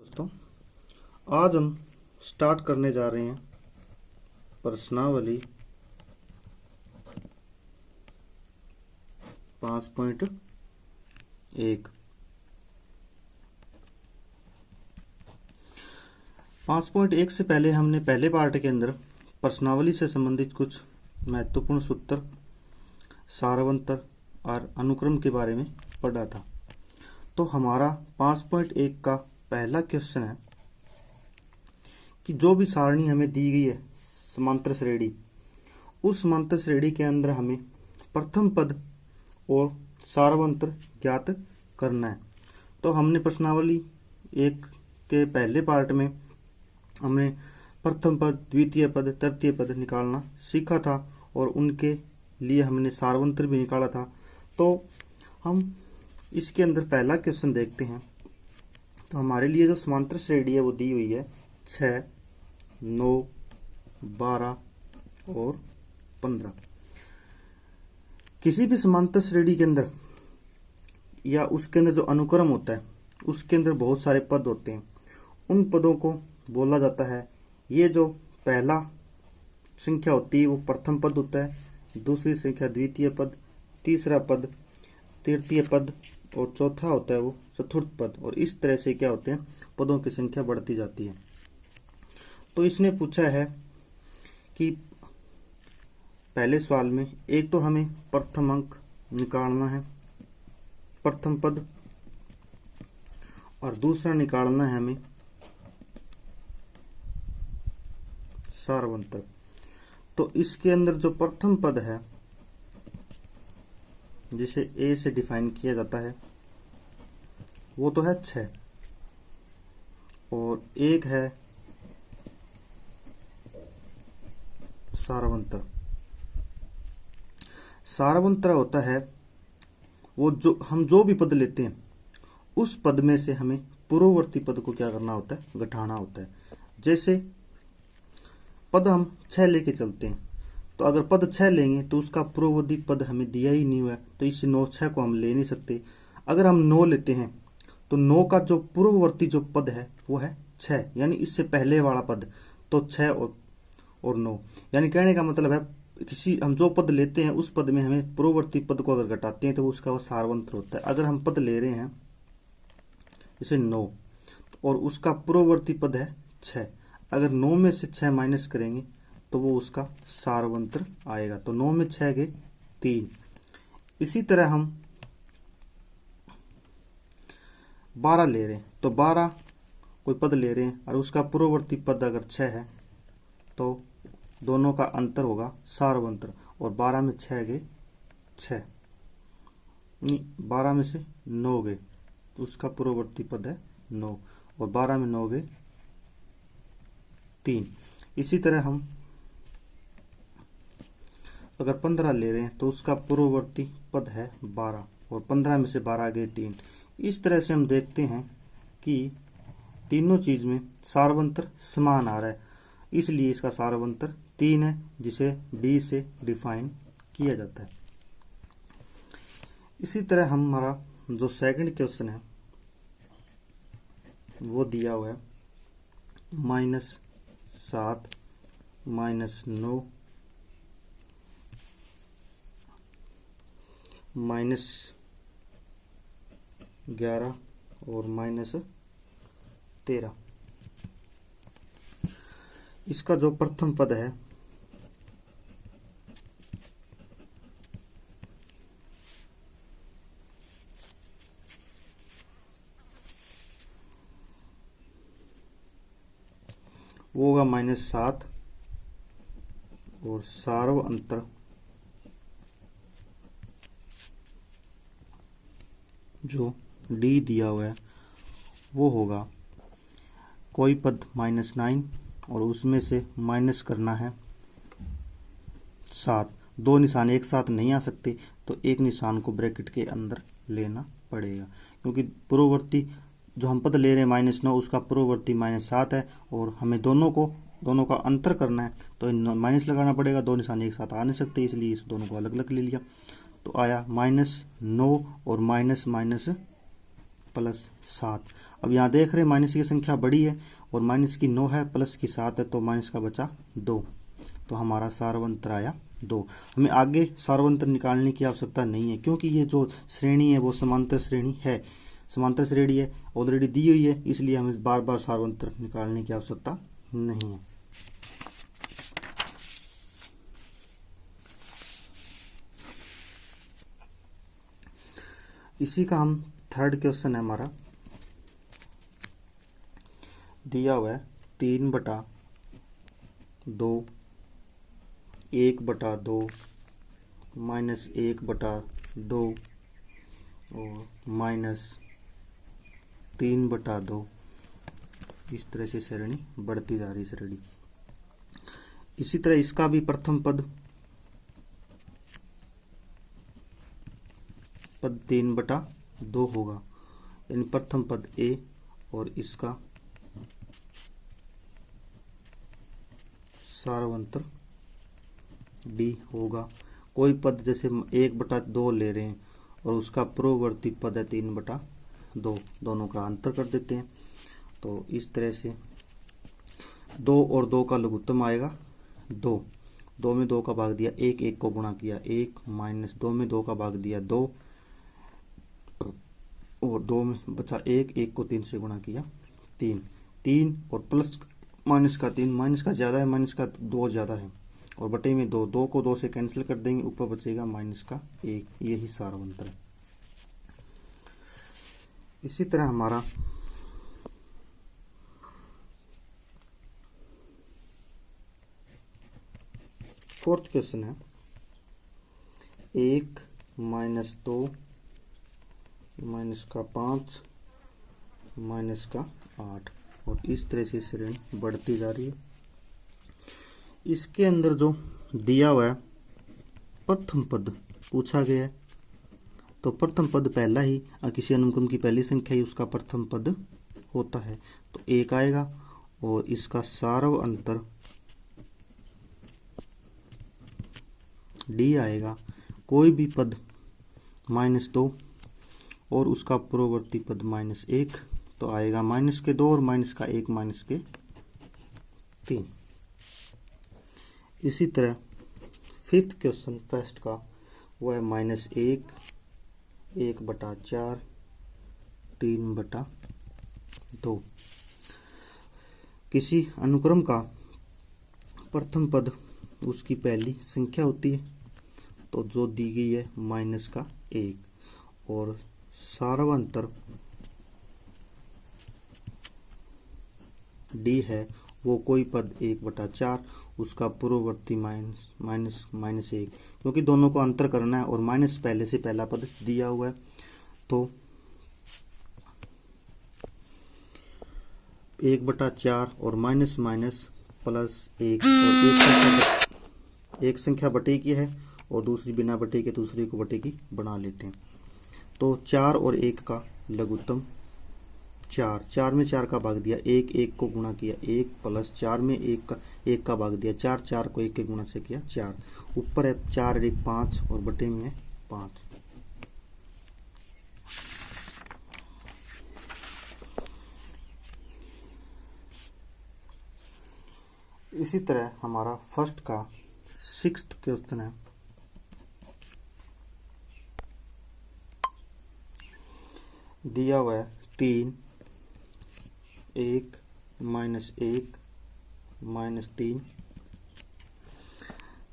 दोस्तों, आज हम स्टार्ट करने जा रहे हैं प्रश्नावली 5.1। 5.1 से पहले हमने पहले पार्ट के अंदर प्रश्नावली से संबंधित कुछ महत्वपूर्ण सूत्र, सारवंतर और अनुक्रम के बारे में पढ़ा था। तो हमारा 5.1 का पहला क्वेश्चन है कि जो भी सारणी हमें दी गई है समांतर श्रेणी, उस समांतर श्रेणी के अंदर हमें प्रथम पद और सारवंतर ज्ञात करना है। तो हमने प्रश्नावली 1 के पहले पार्ट में हमने प्रथम पद, द्वितीय पद, तृतीय पद निकालना सीखा था और उनके लिए हमने सारवंतर भी निकाला था। तो हम इसके अंदर पहला क्वेश्चन देखते हैं। तो हमारे लिए जो समांतर श्रेणी है वो दी हुई है 6, 9, 12 और 15। किसी भी समांतर श्रेणी के अंदर या उसके अंदर जो अनुक्रम होता है उसके अंदर बहुत सारे पद होते हैं। उन पदों को बोला जाता है, ये जो पहला संख्या होती है वो प्रथम पद होता है, दूसरी संख्या द्वितीय पद, तीसरा पद तृतीय पद और चौथा होता है वो चतुर्थ पद। और इस तरह से क्या होते हैं, पदों की संख्या बढ़ती जाती है। तो इसने पूछा है कि पहले सवाल में एक तो हमें प्रथम अंक निकालना है, प्रथम पद, और दूसरा निकालना है हमें सारवंतर। तो इसके अंदर जो प्रथम पद है जिसे ए से डिफाइन किया जाता है वो तो है 6 और एक है सारवंतर। सारवंतर होता है वो जो हम जो भी पद लेते हैं उस पद में से हमें पूर्ववर्ती पद को क्या करना होता है, घटाना होता है। जैसे पद हम 6 लेके चलते हैं, तो अगर पद 6 लेंगे तो उसका पूर्ववर्ती पद हमें दिया ही नहीं हुआ है, तो इस 9, 6 को हम ले नहीं सकते। अगर हम 9 लेते हैं तो 9 का जो पूर्ववर्ती जो पद है वो है 6, यानी इससे पहले वाला पद। तो 6 और 9, यानी कहने का मतलब है किसी हम जो पद लेते हैं उस पद में हमें पूर्ववर्ती पद को अगर घटाते हैं तो उसका वो सारवंतर होता है। अगर हम पद ले रहे हैं जैसे 9 और उसका पूर्ववर्ती पद है 6, अगर 9 में से 6 माइनस करेंगे तो वो उसका सारवंतर आएगा। तो 9 में 6 गए 3। इसी तरह हम 12 ले रहे हैं, तो 12 कोई पद ले रहे हैं और उसका पूर्ववर्ती पद अगर 6 है तो दोनों का अंतर होगा सारवंतर। और 12 में 6 गए 6, नहीं 12 में से 9 गए तो उसका पूर्ववर्ती पद है 9 और 12 में 9 गए 3। इसी तरह हम अगर 15 ले रहे हैं तो उसका पूर्ववर्ती पद है 12 और 15 में से 12 गए 3। इस तरह से हम देखते हैं कि तीनों चीज में सारवंतर समान आ रहा है, इसलिए इसका सारवंतर 3 है, जिसे डी से डिफाइन किया जाता है। इसी तरह हमारा जो सेकंड क्वेश्चन है वो दिया हुआ है -7, -9, -11 और -13। इसका जो प्रथम पद है वो होगा -7 और सारवंतर जो डी दिया हुआ है वो होगा कोई पद -9 और उसमें से माइनस करना है 7। दो निशान एक साथ नहीं आ सकते, तो एक निशान को ब्रैकेट के अंदर लेना पड़ेगा, क्योंकि पूर्ववर्ती जो हम पद ले रहे हैं -9 उसका पूर्ववर्ती -7 है और हमें दोनों का अंतर करना है, तो माइनस लगाना पड़ेगा। दो निशान एक साथ आ नहीं सकते, इसलिए इस दोनों को अलग अलग ले लिया। तो आया -9 और माइनस प्लस 7। अब यहाँ देख रहे हैं माइनस की संख्या बड़ी है और माइनस की 9 है, प्लस की 7 है, तो माइनस का बचा 2, तो हमारा सार्वंतर आया 2। हमें आगे सार्वंतर निकालने की आवश्यकता नहीं है, क्योंकि ये जो श्रेणी है वो समांतर श्रेणी है, समांतर श्रेणी है, ऑलरेडी दी हुई है, इसलिए हमें बार बार सार्वंतर निकालने की आवश्यकता नहीं है। इसी का हम थर्ड क्वेश्चन है हमारा, दिया हुआ है 3/2 1/2 -1/2 और -3/2। इस तरह से श्रेणी बढ़ती जा रही श्रेणी। इसी तरह इसका भी प्रथम पद 3/2 होगा, यानी प्रथम पद ए और इसका सार्वंतर डी होगा। कोई पद जैसे 1/2 ले रहे हैं और उसका पूर्ववर्ती पद है 3/2, दोनों का अंतर कर देते हैं, तो इस तरह से 2 और 2 का लघुत्तम आएगा 2, 2 में 2 का भाग दिया 1, 1 को गुणा किया 1, -2 में 2 का भाग दिया 2 और 2 में बचा 1, 1 को 3 से गुणा किया 3, 3 और प्लस माइनस का 3, माइनस का ज़्यादा है, माइनस का 2 ज़्यादा है, और बटे में 2, 2 को 2 से कैंसिल कर देंगे, ऊपर बचेगा -1, यही सार्वंतर है। इसी तरह हमारा फोर्थ क्वेश्चन है 1 -2 -5 -8, और इस तरह से श्रेणी बढ़ती जा रही है। इसके अंदर जो दिया हुआ है प्रथम पद पूछा गया है, तो प्रथम पद पहला ही किसी अनुक्रम की पहली संख्या ही उसका प्रथम पद होता है, तो 1 आएगा और इसका सार्वंतर डी आएगा। कोई भी पद -2 और उसका पूर्ववर्ती पद -1, तो आएगा -2 और -1 -3। इसी तरह फिफ्थ क्वेश्चन फर्स्ट का वो है -1 1/4 3/2। किसी अनुक्रम का प्रथम पद उसकी पहली संख्या होती है, तो जो दी गई है -1, और सार्वंतर डी है वो कोई पद 1/4 उसका पूर्ववर्ती -1, क्योंकि दोनों को अंतर करना है और माइनस पहले से पहला पद दिया हुआ है, तो 1/4 और माइनस प्लस 1, और एक संख्या बटे की है और दूसरी बिना बटे के दूसरी को बटे की बना लेते हैं, तो 4 और 1 का लघुत्तम 4, 4 में 4 का भाग दिया 1, 1 को गुणा किया 1, प्लस 4 में 1 का भाग दिया 4, 4 को 1 के गुणा से किया 4, ऊपर है 4 और 1 5 और बटे में है 5। इसी तरह हमारा फर्स्ट का सिक्स्थ क्वेश्चन है, दिया हुआ है 3 1 -1 -3,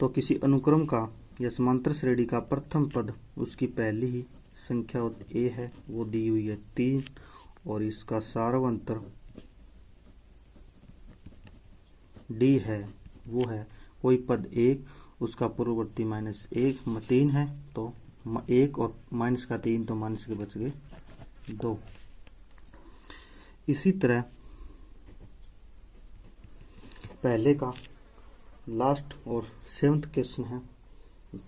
तो किसी अनुक्रम का या समांतर श्रेणी का प्रथम पद उसकी पहली ही संख्या ए है वो दी हुई है 3, और इसका सार्वंतर डी है वो है कोई पद 1 उसका पूर्ववर्ती -3 है, तो 1 और -3, तो माइनस के बच गए 2। इसी तरह पहले का लास्ट और सेवंथ क्वेश्चन है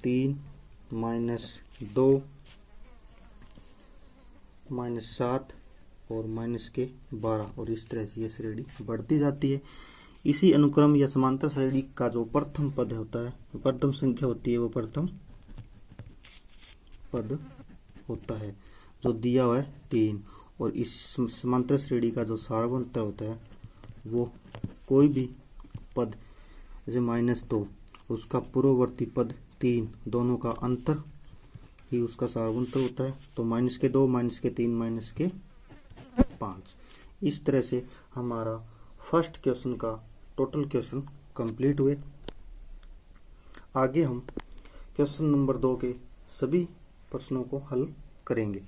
3 -2 -7 और -12, और इस तरह से ये श्रेणी बढ़ती जाती है। इसी अनुक्रम या समांतर श्रेणी का जो प्रथम पद होता है, प्रथम संख्या होती है, वो प्रथम पद होता है जो दिया हुआ है 3, और इस समांतर श्रेणी का जो सारवंतर होता है वो कोई भी पद जैसे -2 उसका पूर्ववर्ती पद 3 दोनों का अंतर ही उसका सारवंतर होता है। तो -2, -3, -5। इस तरह से हमारा फर्स्ट क्वेश्चन का टोटल क्वेश्चन कंप्लीट हुए। आगे हम क्वेश्चन नंबर 2 के सभी प्रश्नों को हल करेंगे।